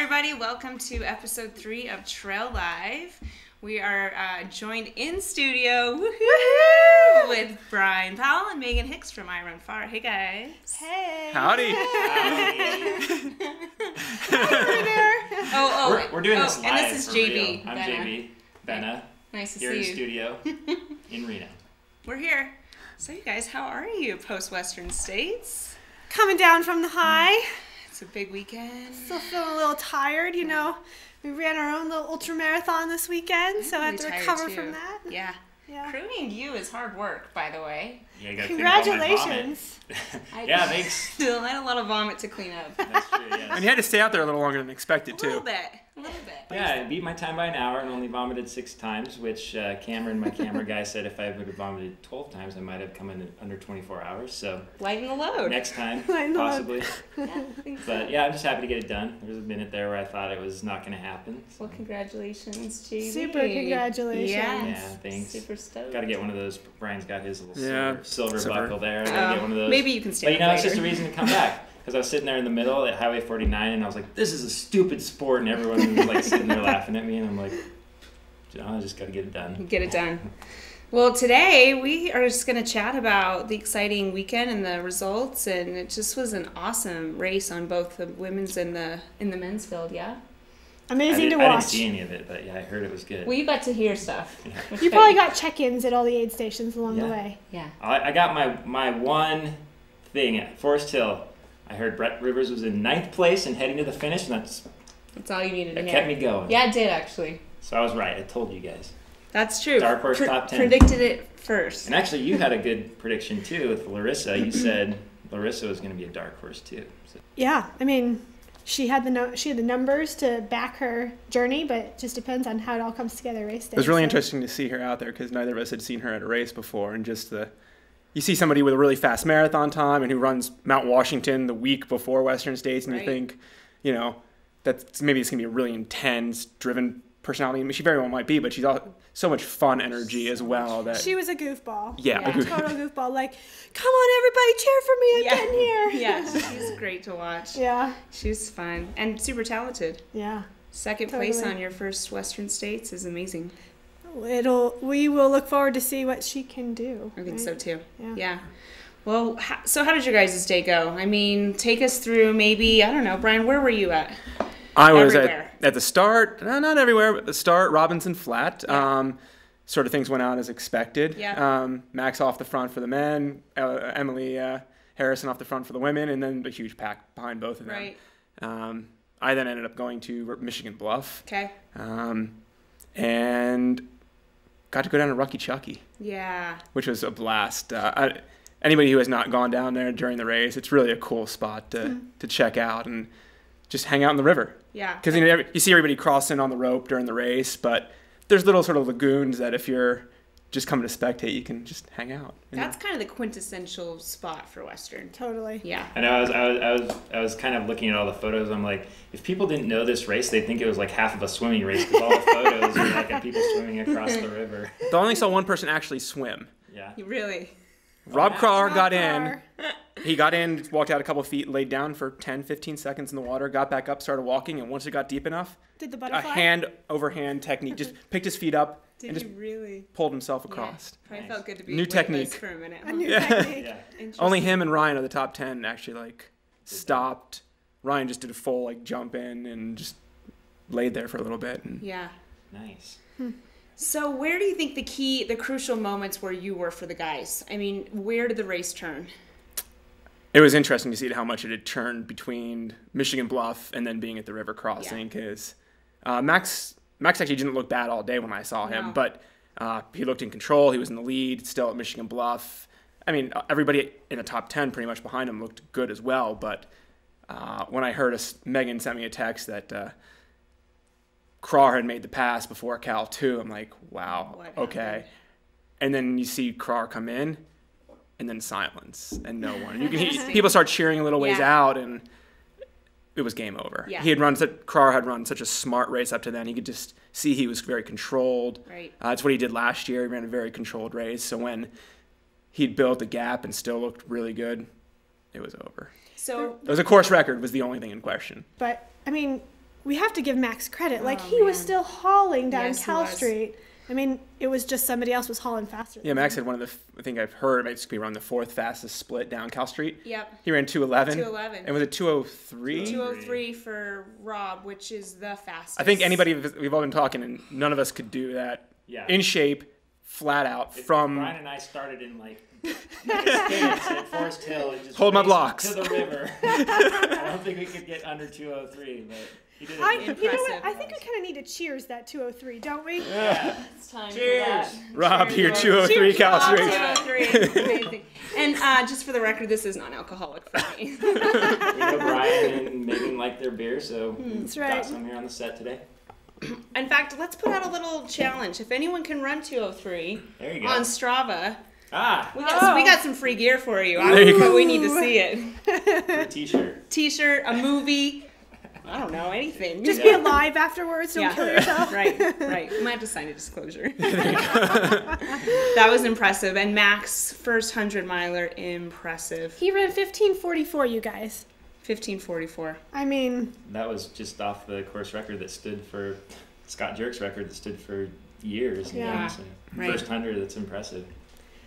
everybody. Welcome to episode 3 of TraiLive. We are joined in studio with Bryon, Powell, and Meghan Hicks from I Run Far. Hey, guys. Hey. Howdy. Hi there. We're doing this live. And this is JB. I'm JB. Benna. Nice to here see in you. studio in Reno. We're here. So, you guys, how are you post-Western States? Coming down from the high. It's a big weekend. Still feeling a little tired, you know. We ran our own little ultra marathon this weekend, so I have to recover from that. Yeah. Crooning you is hard work, by the way. Yeah, you gotta Congratulations. Yeah, thanks. Still had a lot of vomit to clean up. That's true, yes. And you had to stay out there a little longer than expected, too. A little bit. Yeah, I beat my time by an hour and only vomited 6 times, which Cameron, my camera guy, said if I would have vomited 12 times, I might have come in under 24 hours. So lighten the load. Next time, Lighten the load. possibly. Yeah, I think so. But yeah, I'm just happy to get it done. There was a minute there where I thought it was not going to happen. So. Well, congratulations, JB. Super congratulations. Yes. Yeah, thanks. Super stoked. Got to get one of those. Brian's got his little silver Silver. buckle there. I gotta get one of those. Maybe you can stand But you know, it's later. just a reason to come back. Because I was sitting there in the middle at Highway 49, and I was like, "This is a stupid sport," and everyone was like sitting there laughing at me, and I'm like, "I just got to get it done." Get it done. Well, today we are just going to chat about the exciting weekend and the results, and it just was an awesome race on both the women's and the men's field. Yeah. Amazing to I didn't watch. see any of it, but yeah, I heard it was good. Well, you got to hear stuff. Yeah. You probably got check-ins at all the aid stations along the way. Yeah. I got my one thing at Forest Hill. I heard Brett Rivers was in 9th place and heading to the finish, and That's all you needed to that hear. kept me going. Yeah, it did actually. So I was right. I told you guys. That's true. Dark horse top 10. Predicted it first. And actually, you had a good prediction too with Larissa. You said Larissa was going to be a dark horse too. So. Yeah, I mean, she had the numbers to back her journey, but it just depends on how it all comes together race day. It was really interesting to see her out there because neither of us had seen her at a race before. And just you see somebody with a really fast marathon time and who runs Mount Washington the week before Western States, and you think, you know, that maybe it's going to be a really intense, driven personality. I mean, she very well might be, but she's so much fun energy as well. That She was a goofball. Yeah. A total goofball. Like, come on, everybody, cheer for me. I'm getting here. Yeah, she's great to watch. Yeah. She's fun and super talented. Yeah. Second place on your first Western States is amazing. We will look forward to see what she can do. I think so too. Yeah. Well, so how did your guys' day go? I mean, take us through maybe, I don't know, Bryon, where were you at? I was Everywhere. at the start, not everywhere, but the start, Robinson Flat. Sort of things went out as expected. Yeah. Max off the front for the men, Emily Harrison off the front for the women, and then a huge pack behind both of them. Right. I then ended up going to Michigan Bluff. Okay. And got to go down to Rucky Chucky. Yeah. Which was a blast. Anybody who has not gone down there during the race, it's really a cool spot to check out and just hang out in the river. Yeah. Because you see everybody crossing on the rope during the race, but there's little sort of lagoons that if you're just coming to spectate, you can just hang out. That's kind of the quintessential spot for Western. Totally. Yeah. I know. I was kind of looking at all the photos. I'm like, if people didn't know this race, they'd think it was like half of a swimming race because all the photos were like of people swimming across the river. I only saw one person actually swim. Yeah. Really? Rob Carr got Carr. in. He got in, walked out a couple of feet, laid down for 10, 15 seconds in the water, got back up, started walking, and once it got deep enough, Did the a butterfly? hand-over-hand technique, just picked his feet up and Did just you really? pulled himself across. Yeah. Probably felt good to be New weightless technique. for a minute. A new Yeah. technique. Yeah. Interesting. Only him and Ryan are the top 10 actually stopped. Ryan just did a full jump in and just laid there for a little bit. And Yeah. Nice. So where do you think the crucial moments where you were for the guys? I mean, where did the race turn? it was interesting to see how much it had turned between Michigan Bluff and then being at the river crossing because Max actually didn't look bad all day when I saw him, but he looked in control. He was in the lead still at Michigan Bluff. I mean, everybody in the top 10 pretty much behind him looked good as well, but when I heard Meghan sent me a text that Craw had made the pass before Cal 2, I'm like, wow, okay. Happened? And then you see Craw come in, and then silence, and no one. You can people start cheering a little ways out, and it was game over. Yeah. Craw had run such a smart race up to then. You could just see he was very controlled. Right. That's what he did last year. He ran a very controlled race. So when he'd built a gap and still looked really good, it was over. So it was a course record was the only thing in question. But, I mean, we have to give Max credit. Like, he was still hauling down Cal Street. I mean, it was just somebody else was hauling faster. Yeah, Max had one of the, I think I've heard, it might be around the 4th fastest split down Cal Street. Yep. He ran 2:11. 2:11. And was it 2:03? 2:03 for Rob, which is the fastest. I think anybody, we've all been talking, and none of us could do that in shape, flat out, from... Brian and I started in, like a stance at Forest Hill and just hold my blocks to the river. I don't think we could get under 2:03, but... You know what? I think we kind of need to cheers that 2:03, don't we? Yeah. It's time cheers. for that. Rob, here, 2:03 Cal Street. 2:03. And just for the record, this is non-alcoholic for me. We know Bryon and Meghan like their beer, so that's right. Got some here on the set today. In fact, let's put out a little challenge. If anyone can run 2:03 there you go. on Strava, we got some free gear for you. But we need to see it. For a t-shirt, a movie. I don't know, anything. Just be alive afterwards, don't kill yourself. Right. You might have to sign a disclosure. That was impressive. And Max, first 100-miler, impressive. He ran 15:44, you guys. 15:44. I mean... That was just off the course record that stood for... Scott Jerk's record that stood for years. Yeah. So first 100, that's impressive.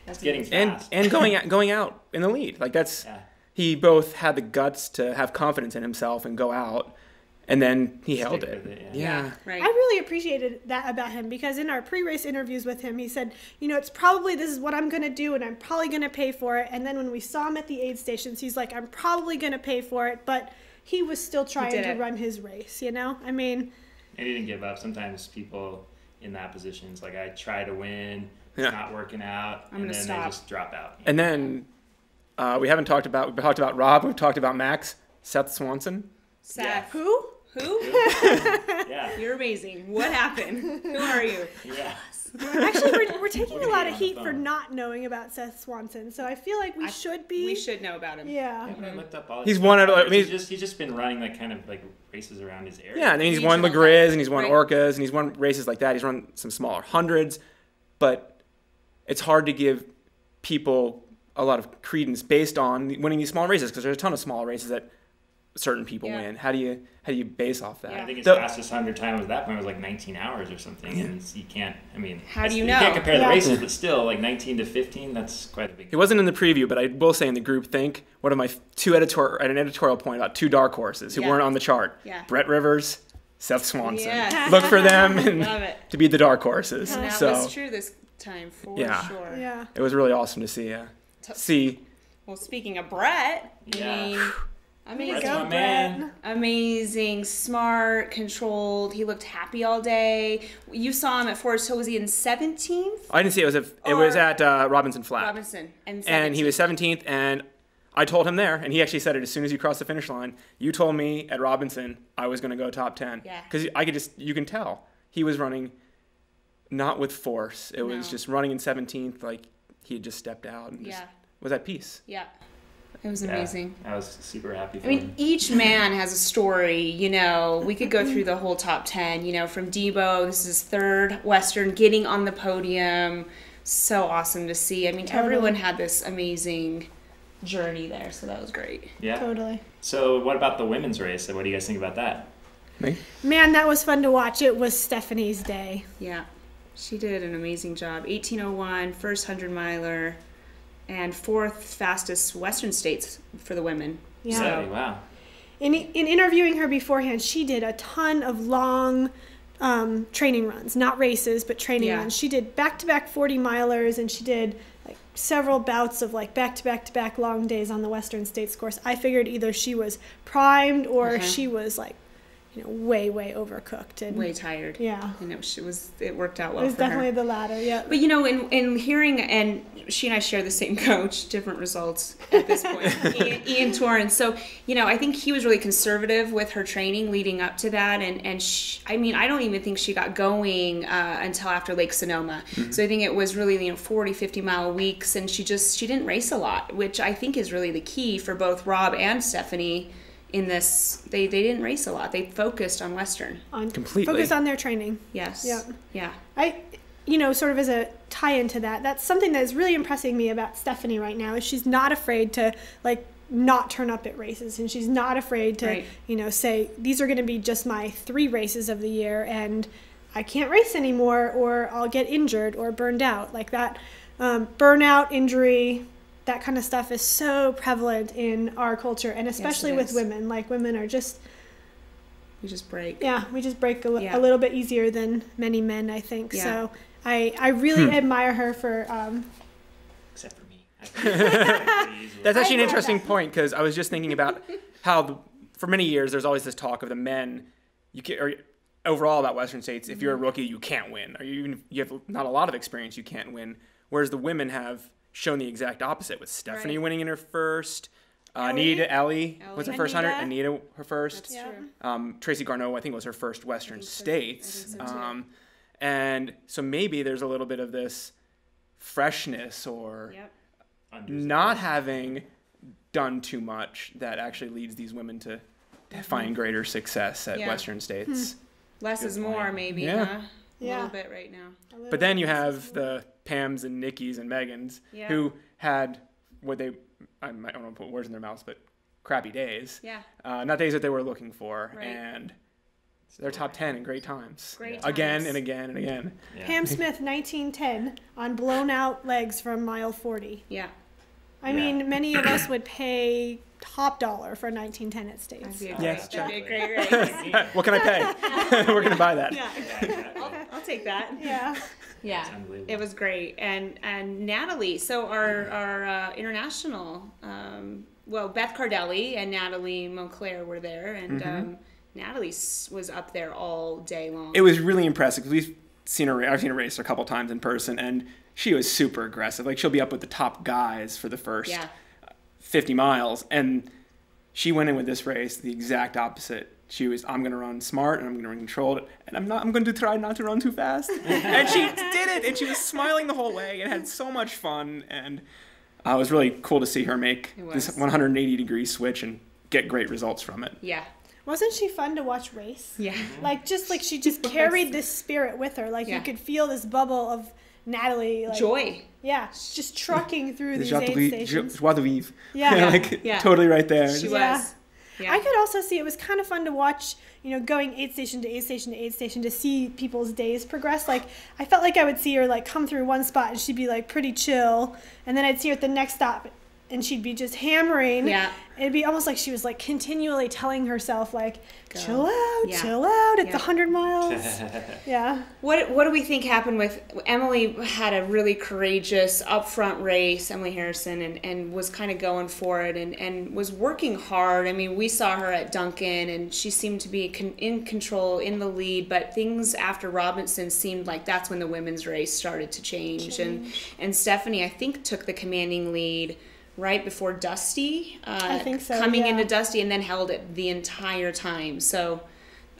That's getting fast. And going out in the lead. Like, that's... Yeah. He both had the guts to have confidence in himself and go out. And then he held it. Yeah. Right. I really appreciated that about him, because in our pre-race interviews with him, he said, it's probably, this is what I'm going to do, and I'm probably going to pay for it. And then when we saw him at the aid stations, he's like, I'm probably going to pay for it. But he was still trying to run his race, I mean. And he didn't give up. Sometimes people in that position, it's like, I try to win, it's not working out, and then they just drop out. And then we've talked about Rob, we've talked about Max, Seth Swanson. Seth. Yeah. Who? Yeah. You're amazing. What happened? Who are you? Yeah. Actually, we're taking a lot of heat for not knowing about Seth Swanson, so I feel like we should be. We should know about him. Yeah. I looked up all he's won he's just been running kind of races around his area. Yeah, I mean, he's won Lagriz, and he's won Orcas, and he's won races like that. He's run some smaller hundreds, but it's hard to give people a lot of credence based on winning these small races, because there's a ton of small races that certain people win. How do you base off that? Yeah, I think his fastest 100 time at that point was like 19 hours or something, and you can't. I mean, how do you know? You can't compare the races, but still, like 19 to 15, that's quite a big. He wasn't in the preview, but I will say in the group think one of my an editorial point about 2 dark horses who weren't on the chart. Yeah. Brett Rivers, Seth Swanson. Yes. Look for them to be the dark horses. And that so was true this time for sure. Yeah. It was really awesome to see. Well, speaking of Brett, man. Amazing, smart, controlled. He looked happy all day. You saw him at Forest Hill. Was he in 17th? I didn't see it. It was at Robinson Flat. Robinson and he was 17th, and I told him there, and he actually said it as soon as you crossed the finish line. You told me at Robinson I was going to go top 10. Yeah. Because you can tell he was running not with force. It was just running in 17th, like he had just stepped out and just was at peace. Yeah. It was amazing. I was super happy for him. Each man has a story, we could go through the whole top 10, from Debo, this is his 3rd Western, getting on the podium. So awesome to see. I mean, everyone had this amazing journey there, so that was great. Yeah. Totally. So what about the women's race? What do you guys think about that? Me? Man, that was fun to watch. It was Stephanie's day. Yeah. She did an amazing job. 18:01, first 100-miler. And 4th fastest Western States for the women. Yeah. So, wow. In interviewing her beforehand, she did a ton of long training runs, not races, but training runs. She did back-to-back 40-milers, and she did several bouts of back-to-back-to-back long days on the Western States course. I figured either she was primed or she was way overcooked and way tired. Yeah. And it worked out well for her. It was definitely the latter, yeah. But in hearing, and she and I share the same coach, different results at this point, Ian Torrance. So, I think he was really conservative with her training leading up to that. And she, I don't even think she got going until after Lake Sonoma. Mm-hmm. So I think it was really, 40, 50-mile weeks. And she didn't race a lot, which I think is really the key for both Rob and Stephanie. In this, they didn't race a lot. They focused on Western. Completely. Focused on their training. Yes. Yeah. Sort of as a tie into that, that's something that is really impressing me about Stephanie right now, is she's not afraid to, not turn up at races, and she's not afraid to, say, these are going to be just my 3 races of the year, and I can't race anymore, or I'll get injured or burned out. Like that burnout, injury, that kind of stuff is so prevalent in our culture, and especially with women. Like, women are just... We just break. Yeah, we just break a little bit easier than many men, I think. Yeah. So I really admire her for... Except for me. That's actually an interesting point, because I was just thinking about how, for many years, there's always this talk of the men, overall about Western states, if you're a rookie, you can't win. Or even if you have not a lot of experience, you can't win. Whereas the women have shown the exact opposite, with Stephanie winning in her first, Ellie was her first 100, Anita her first. That's true. Tracy Garneau, I think, was her first Western States. So and so maybe there's a little bit of this freshness or not having done too much that actually leads these women to find greater success at Western States. Less is more, maybe, huh? A little bit right now. But then you have the Pams and Nikkis and Meghans who had what they, I don't want to put words in their mouths, but crappy days. Yeah. Not days that they were looking for. Right. And they're top 10 in great times. Again and again and again. Yeah. Pam Smith, 1910, on blown out legs from mile 40. Yeah. I mean, many of us would pay top dollar for 1910 at States. That'd be a great race. What can I pay? We're going to buy that. I'll take that. Yeah. Yeah, it was great. And Natalie, so our international, Beth Cardelli and Natalie Monclair were there, and Natalie was up there all day long. It was really impressive, because I've seen her race a couple times in person, and she was super aggressive. Like, she'll be up with the top guys for the first 50 miles, and she went in with this race the exact opposite. She was, I'm going to run smart, and I'm going to run controlled, and I'm going to try not to run too fast. And she did it, and she was smiling the whole way, and had so much fun, and it was really cool to see her make this 180-degree switch and get great results from it. Yeah. Wasn't she fun to watch race? Yeah. She just carried this spirit with her. Like, you could feel this bubble of Natalie. Like, joy. Yeah, just trucking through these aid stations. Joie de vivre. Yeah. Totally right there. She was. Yeah. I could also see it was kind of fun to watch, going aid station to aid station to aid station to see people's days progress. Like, I felt like I would see her, like, come through one spot and she'd be, like, pretty chill. And then I'd see her at the next stop and she'd be just hammering. Yeah. It'd be almost like she was, like, continually telling herself, like, chill out at the 100 miles. Yeah. What do we think happened with Emily? Had a really courageous upfront race, Emily Harrison, and was kind of going for it and was working hard. I mean, we saw her at Duncan, and she seemed to be in control, in the lead, but things after Robinson seemed like that's when the women's race started to change. And Stephanie, I think, took the commanding lead right before Dusty. I think so. Coming into Dusty, and then held it the entire time. So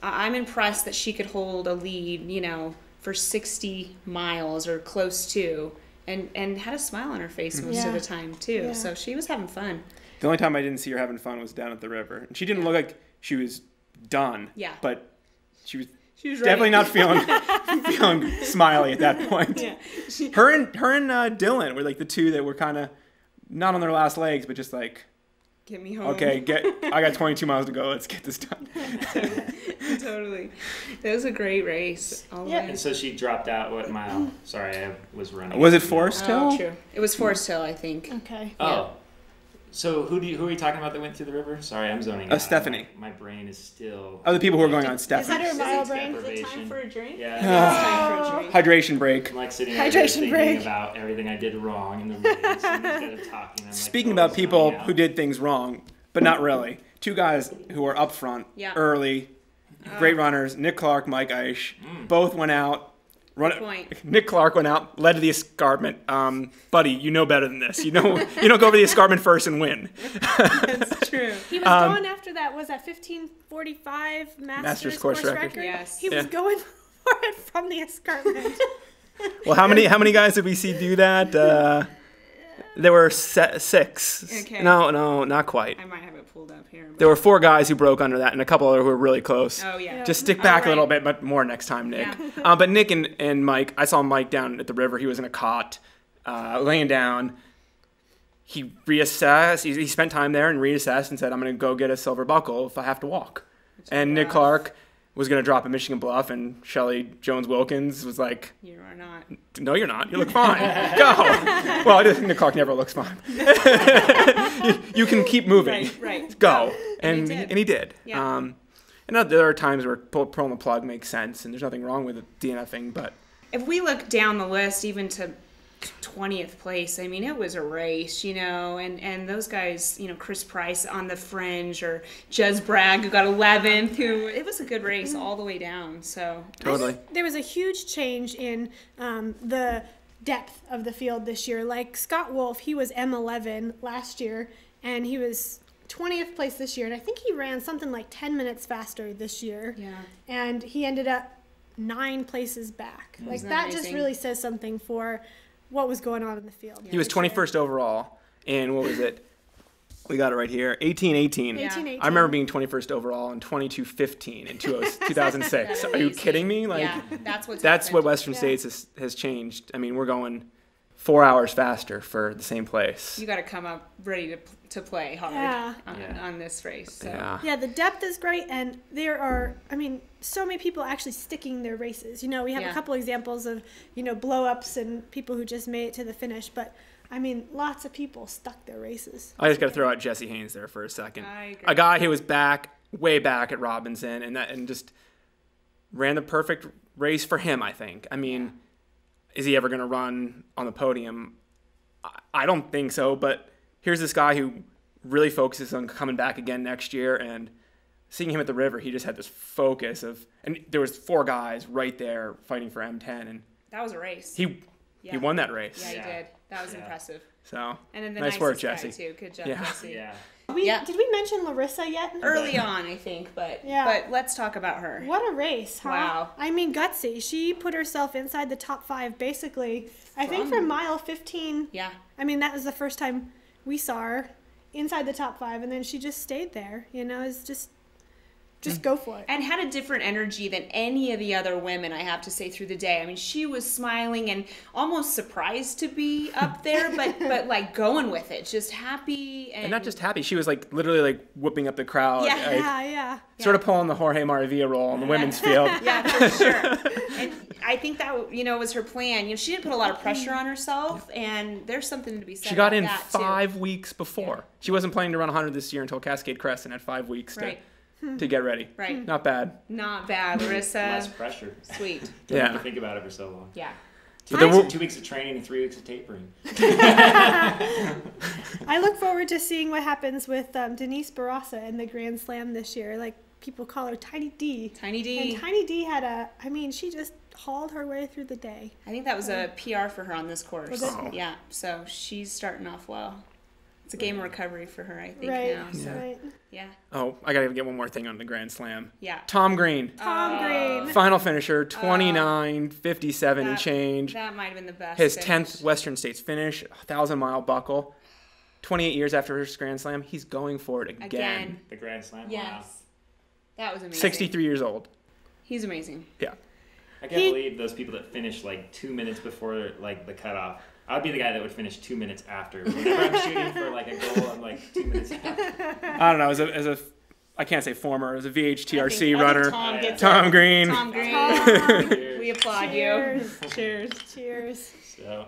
I'm impressed that she could hold a lead, for 60 miles or close to, and had a smile on her face most of the time too. Yeah. So she was having fun. The only time I didn't see her having fun was down at the river. And she didn't look like she was done. Yeah. But she was definitely not feeling smiley at that point. Yeah. Her and Dylan were like the two that were kind of not on their last legs, but just like, get me home. Okay, I got 22 miles to go. Let's get this done. Totally. That was a great race. And so she dropped out what mile? Sorry, I was running. Was it Forest Hill? Oh, true. It was Forest Hill, I think. Okay. Oh. Yeah. So who are you talking about that went through the river? Sorry, I'm zoning out. Stephanie. My brain is still... Oh, the people who are going on Stephanie. Is that her mile brain? Is it time for a drink? Yeah. Time for a drink. Hydration break. I'm like sitting there thinking about everything I did wrong in the race. And instead of talking, I'm Speaking about people who did things wrong, but not really. Two guys who were up front early, great runners, Nick Clark, Mike Eisch, both went out. Nick Clark went out, led to the escarpment. Buddy, you know better than this. You don't go over the escarpment first and win. That's true. He was going after that. Was that 15:45 Masters course record? Yes. He was going for it from the escarpment. Well, how many guys did we see do that? There were 6. Okay. No, not quite. I might have it pulled up here. There were 4 guys who broke under that, and a couple other who were really close. Oh, yeah. Just stick back a little bit, but more next time, Nick. Yeah. But Nick and Mike, I saw Mike down at the river. He was in a cot, laying down. he reassessed. He spent time there and reassessed and said, I'm going to go get a silver buckle if I have to walk. And Nick Clark was going to drop at Michigan Bluff, and Shelley Jones-Wilkins was like, You are not. No, you're not. You look fine. Go. Well, I think Nick Clark never looks fine. you can keep moving. Right. Go. And he did. Yeah. And there are times where pulling the plug makes sense, and there's nothing wrong with the DNFing, but if we look down the list, even to 20th place, I mean, it was a race, and those guys, Chris Price on the fringe, or Jez Bragg, who got 11th, it was a good race all the way down, so. Totally. There was a huge change in the depth of the field this year. Like Scott Wolf, he was M11 last year, and he was 20th place this year, and I think he ran something like 10 minutes faster this year. Yeah. And he ended up 9 places back. Like that just really says something for what was going on in the field. He was 21st overall, and what was it? We got it right here. 18-18. Yeah. I remember being 21st overall and 22-15 in 2006. Are you kidding me? That's what Western States has changed. I mean, we're going 4 hours faster for the same place. You got to come up ready to play hard on this race. So. Yeah, the depth is great, and there are, so many people actually sticking their races. We have a couple examples of, blow-ups and people who just made it to the finish, but lots of people stuck their races. I just got to throw out Jesse Haynes there for a second. I agree. A guy who was way back at Robinson, and just ran the perfect race for him, I think. Is he ever going to run on the podium? I don't think so, but here's this guy who really focuses on coming back again next year, and seeing him at the river, he just had this focus and there was 4 guys right there fighting for M10, and that was a race. He won that race. Yeah, he did. That was impressive. So, and then the nice work, guy, Jesse. too. Good job, Yeah. Jesse. Yeah. Did we mention Larissa yet? Early on, I think, but let's talk about her. What a race, huh? Wow. Gutsy. She put herself inside the top 5, basically. I think from mile 15. Yeah. That was the first time we saw her inside the top 5, and then she just stayed there. It's just go for it. And had a different energy than any of the other women, I have to say, through the day. She was smiling and almost surprised to be up there, but like going with it, just happy. And not just happy, she was literally whooping up the crowd. Yeah. Sort of pulling the Jorge Maravilla role in the women's field. Yeah, for sure. And I think that, was her plan. She didn't put a lot of pressure on herself, and there's something to be said She got about in that, 5 weeks before. Yeah. She wasn't planning to run 100 this year until Cascade Crest, and had 5 weeks to get ready. Right. Not bad, Larissa. Less pressure. Sweet. Don't have to think about it for so long. Yeah. 2 weeks of training and 3 weeks of tapering. I look forward to seeing what happens with Denise Barraza in the Grand Slam this year. People call her Tiny D. Tiny D. And Tiny D had she just hauled her way through the day. I think that was a PR for her on this course. Was it? Oh. Yeah. So she's starting off well. It's a game of recovery for her, I think, right. now. So. Right. Yeah. Oh, I got to get one more thing on the Grand Slam. Yeah. Tom Green. Green. Final finisher, 29.57 and change. That might have been the best. His finish. 10th Western States finish, 1,000-mile buckle. 28 years after his Grand Slam, he's going for it again. The Grand Slam? Yes. Wow. That was amazing. 63 years old. He's amazing. Yeah. I can't believe those people that finish 2 minutes before the cutoff. I would be the guy that would finish 2 minutes after. Whenever I'm shooting for a goal, I'm 2 minutes after. I don't know. As a I can't say former, as a VHTRC runner, Tom Green. Tom Green. We applaud Cheers. you. Cheers. Cheers. So,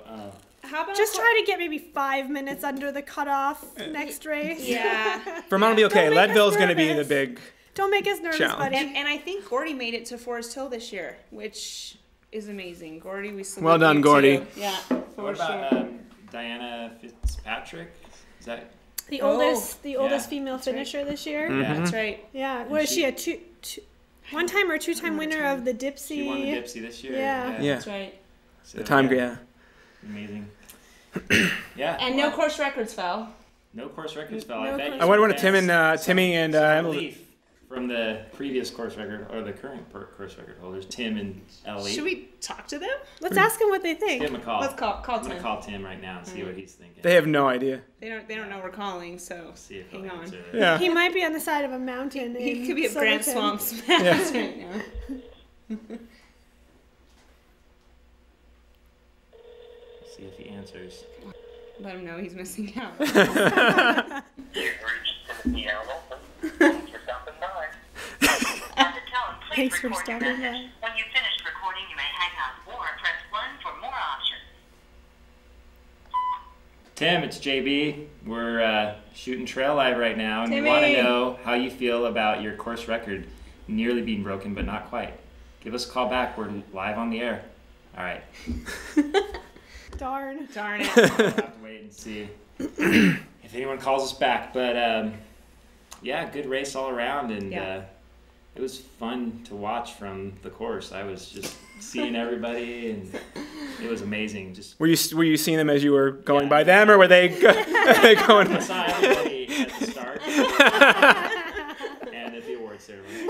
how about just try to get maybe 5 minutes under the cutoff next race. Yeah. Vermont will be okay. Don't make us Leadville's going to be nervous. the big. Don't make us nervous, challenge. buddy. And I think Gordy made it to Forest Hill this year, which is amazing. Gordy, we salute Well done, you Gordy. Too. Yeah. what about Diana Fitzpatrick? Is that the oldest Yeah. female finisher this year. Mm-hmm. Yeah, that's right. Yeah. Was she a one-time or two-time winner of the Dipsy? she won the Dipsy this year? Yeah. That's right. So, The time, yeah. Amazing. Yeah. And no course records fell. No course records fell. No I bet course you I wonder what that's Timmy and some Emily. relief from the previous course record or the current course record holders, Tim and Ellie. Should we talk to them? Let's ask them what they think. Give him a call. Let's call I'm gonna Tim. call Tim right now and see what he's thinking. They have no idea. They don't know we're calling, so See if he'll hang on. answer it. Yeah. He might be on the side of a mountain. He could be at Grand Silverton. Swamps Yeah. right now. See if he answers. Let him know he's missing out. You've reached Timothy L. Thanks for stopping by. At the tone, please Thanks for record your stopping message. by. When you've finished recording, you may hang up or press 1 for more options. Tim, it's JB. We're shooting TraiLive right now, and we Timmy. want to know how you feel about your course record nearly being broken, but not quite. Give us a call back. We're live on the air. All right. Darn. Darn it. We'll have to wait and see if anyone calls us back. But yeah, good race all around, and it was fun to watch from the course. I was just seeing everybody, and it was amazing. Just Were you seeing them as you were going by them, or were they going? I saw everybody at the start and at the awards ceremony.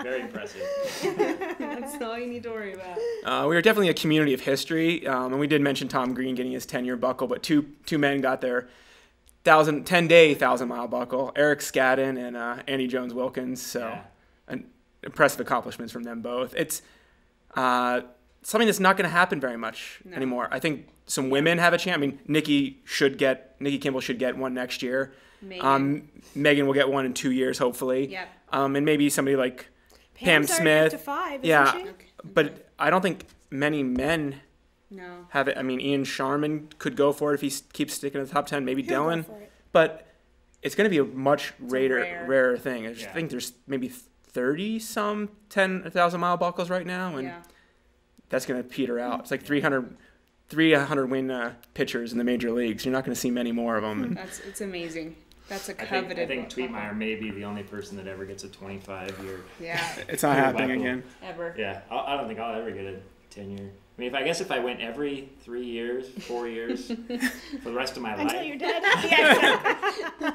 Very impressive. That's all you need to worry about. We were definitely a community of history, and we did mention Tom Green getting his 10-year buckle, but two men got their 10-day 1,000-mile buckle, Eric Skadden and Andy Jones-Wilkins. So, impressive accomplishments from them both. It's something that's not going to happen very much anymore. I think some women have a chance. I mean, Nikki Kimball should get one next year. Meghan will get one in 2 years, hopefully. Yep. And maybe somebody like Pam Smith. Up to 5, yeah, isn't she? but I don't think many men have it. I mean, Ian Sharman could go for it if he keeps sticking in the top 10. Maybe He'll Dylan, go for it. but it's going to be a much rarer thing. I Yeah. think there's maybe 30-some 1,000-mile buckles right now, and that's going to peter out. It's like 300 win pitchers in the major leagues. You're not going to see many more of them. It's amazing. That's a I coveted. think Tweetmeyer may be the only person that ever gets a 25-year. Yeah. It's not happening again. Ever. Yeah, I don't think I'll ever get a 10-year. I mean, I guess if I went every 3 years, 4 years, for the rest of my Until life, you're dead. I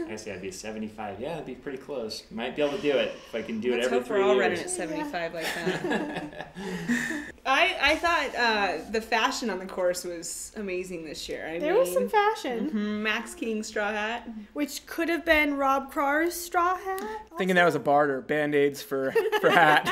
guess I'd be 75. Yeah, that'd be pretty close. Might be able to do it if I can do Let's it every hope 3 we're all years. running at 75 like that. I thought the fashion on the course was amazing this year. There was some fashion, Max King straw hat. which could have been Rob Krar's straw hat. Thinking that was a barter, Band-Aids for hat.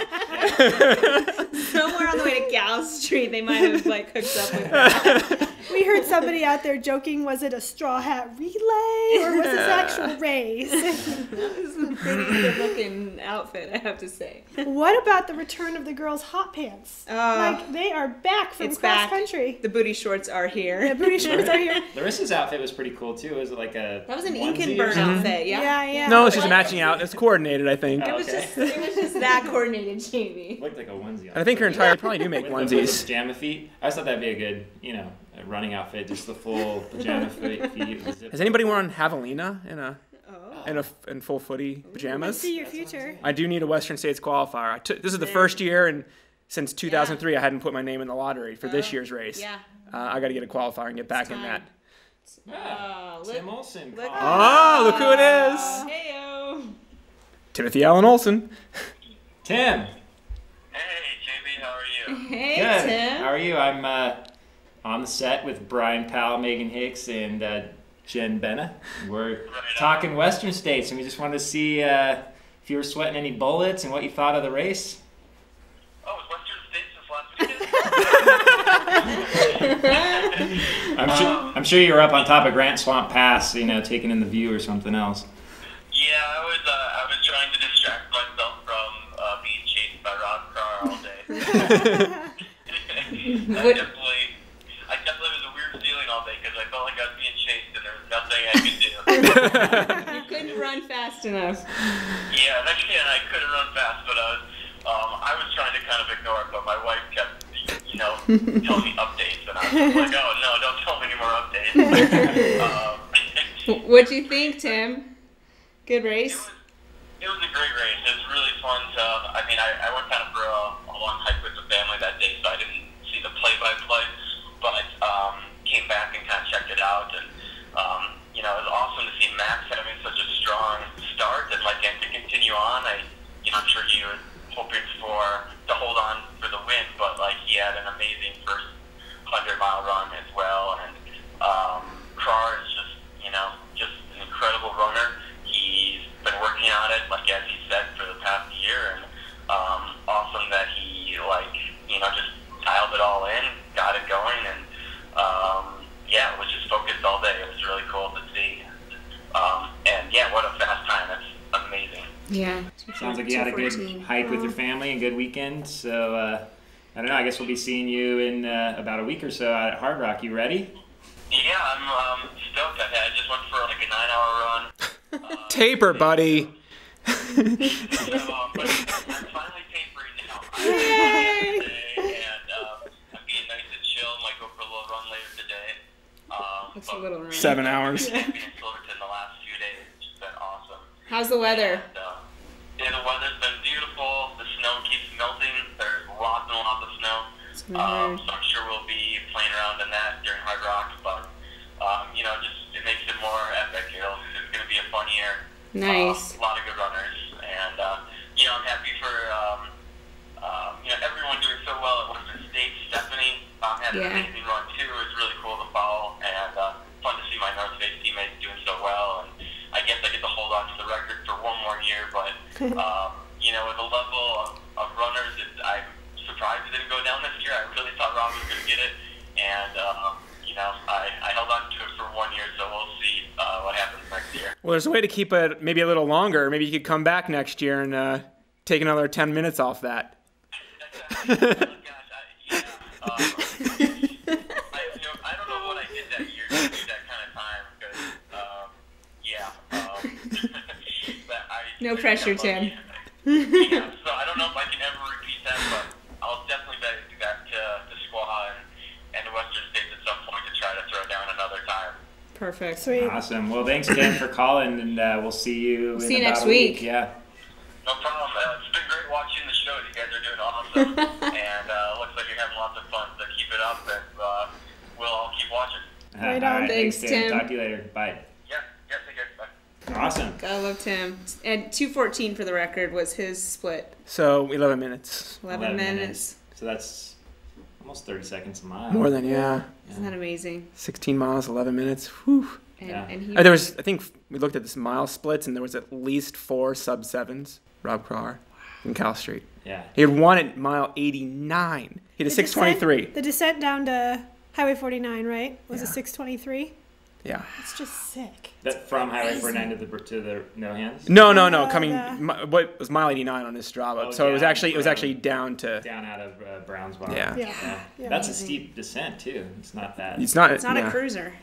Somewhere on the way to Gal Street, they might have like hooked up with that. We heard somebody out there joking, was it a straw hat relay or was this actual race? That was a pretty good looking outfit, I have to say. What about the return of the girls' hot pants? Like, they are back from cross country. The booty shorts are here. The booty shorts are here. Larissa's outfit was pretty cool too. Was it like a That was an onesie ink and or burn something? outfit, Yeah. No, it's just matching out. It's coordinated, I think. It was just that coordinated, Jamie. Looked like a onesie. And I think her entire probably do make with the onesies. pajama feet. I just thought that'd be a good, a running outfit, just the full pajama feet. Has anybody worn javelina in full footy I pajamas? see your future. I do need a Western States qualifier. This is the first year, and since 2003, I hadn't put my name in the lottery for this year's race. Yeah. I got to get a qualifier and get back in time. that. Tim Olson. look- Oh, look who it is! Heyo. Timothy Allen Olson. Tim. Hey, JB, how are you? Hey, Good. Tim. How are you? I'm on the set with Bryon, Powell, Meghan, Hicks, and Jen Benna. We're talking Western States, and we just wanted to see if you were sweating any bullets and what you thought of the race. Oh, it was Western States this last weekend? I'm sure you were up on top of Grant Swamp Pass, taking in the view or something else. Yeah, I was trying to distract myself from being chased by Rob Krar all day. I definitely was a weird feeling all day because I felt like I was being chased and there was nothing I could do. You couldn't run fast enough. Yeah, I couldn't run fast, but I was trying to kind of ignore it, but my wife kept, telling me updates, and I was like, oh no, don't tell me any more updates. What'd you think, Tim? Good race? It was a great race. It was really fun to, I went kind of for a long hike with the family that day, so I didn't see the play-by-play, but came back and kind of checked it out, and, it was awesome to see Max having such a strong start, and to continue on. I'm sure he was hoping to hold on for the win, but, he had an amazing first 100-mile run as well, and Krar is just an incredible runner. He's been working on it, as he said, for the past year, and awesome that he, just dialed it all in, got it going, and, Yeah. Sounds like you had a good hike with your family and good weekend. So, I don't know. I guess we'll be seeing you in about a week or so out at Hard Rock. You ready? Yeah, I'm stoked. I just went for like a 9-hour run. Taper, buddy. So, but I'm finally tapering now. Yay! And I'm being nice and chill. Might go for a little run later today. What's a little run? 7 hours. Being in Silverton the last few days has just been awesome. How's the weather? And, yeah, the weather's been beautiful. The snow keeps melting. There's lots and lots of snow. So I'm sure we'll be playing around in that during Hard Rock. But, you know, just it makes it more epic. It's going to be a fun year. Nice. A lot of good runners. And, you know, I'm happy for, you know, everyone doing so well at Western State. Stephanie had an amazing run, too. It was really cool to follow. And fun to see my North Face teammates doing so well. And I guess I get to hold on to the record for one more year. But, you know, with the level of runners, I'm surprised it didn't go down this year. I really thought Rob was going to get it. And, you know, I held on to it for 1 year, so we'll see what happens next year. Well, there's a way to keep it maybe a little longer. Maybe you could come back next year and take another 10 minutes off that. Oh, gosh, yeah. I don't know what I did that year to do that kind of time, because, No pressure, Tim. Yeah, so I don't know if I can ever repeat that, but I'll definitely be back to Squaw and the Western States at some point to try to throw down another time. Perfect. Sweet. Awesome. Well, thanks, Tim, for calling, and we'll see you in about next a week. week. Yeah. No problem. It's been great watching the show. You guys are doing awesome, and looks like you're having lots of fun. So keep it up, and we'll all keep watching. Right All on. right, Thanks, Tim. Talk to you later. Bye. Yeah, take care. Bye. Awesome. I love Tim. And 2:14 for the record was his split. So 11 minutes. 11 minutes. So that's almost 30 seconds a mile. More than, yeah. Isn't that amazing? 16 miles, 11 minutes. Whew. And he There was, I think we looked at this mile splits, and there was at least 4 sub-7s. Rob Crowar in Cal Street. Yeah. He had won at mile 89. He had a 6:23. The descent down to Highway 49, right? Was a 6:23. Yeah. That's just sick. That from Highway 49 to the no hands. No. Coming, what was mile 89 on his Strava? Oh, so it was down actually down to. Down out of Brownsboro. Yeah. That's a steep descent too. It's not that. It's not a cruiser.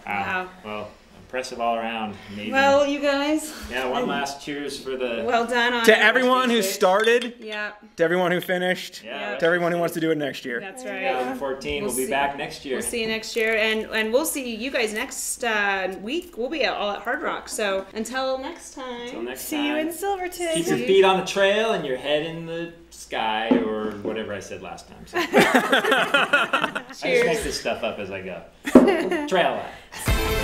Wow. Well, impressive all around. Amazing. Well, you guys. Yeah. One last cheers for the. Well done on To everyone who started. Yeah. To everyone who finished. Yeah. To everyone who wants to do it next year. That's right. 2014. We'll be back next year. We'll see you next year, and we'll see you guys next week. We'll be all at Hard Rock. So until next time. See you in Silverton. Keep your feet on the trail and your head in the sky, or whatever I said last time. So. I just make this stuff up as I go. TraiLive.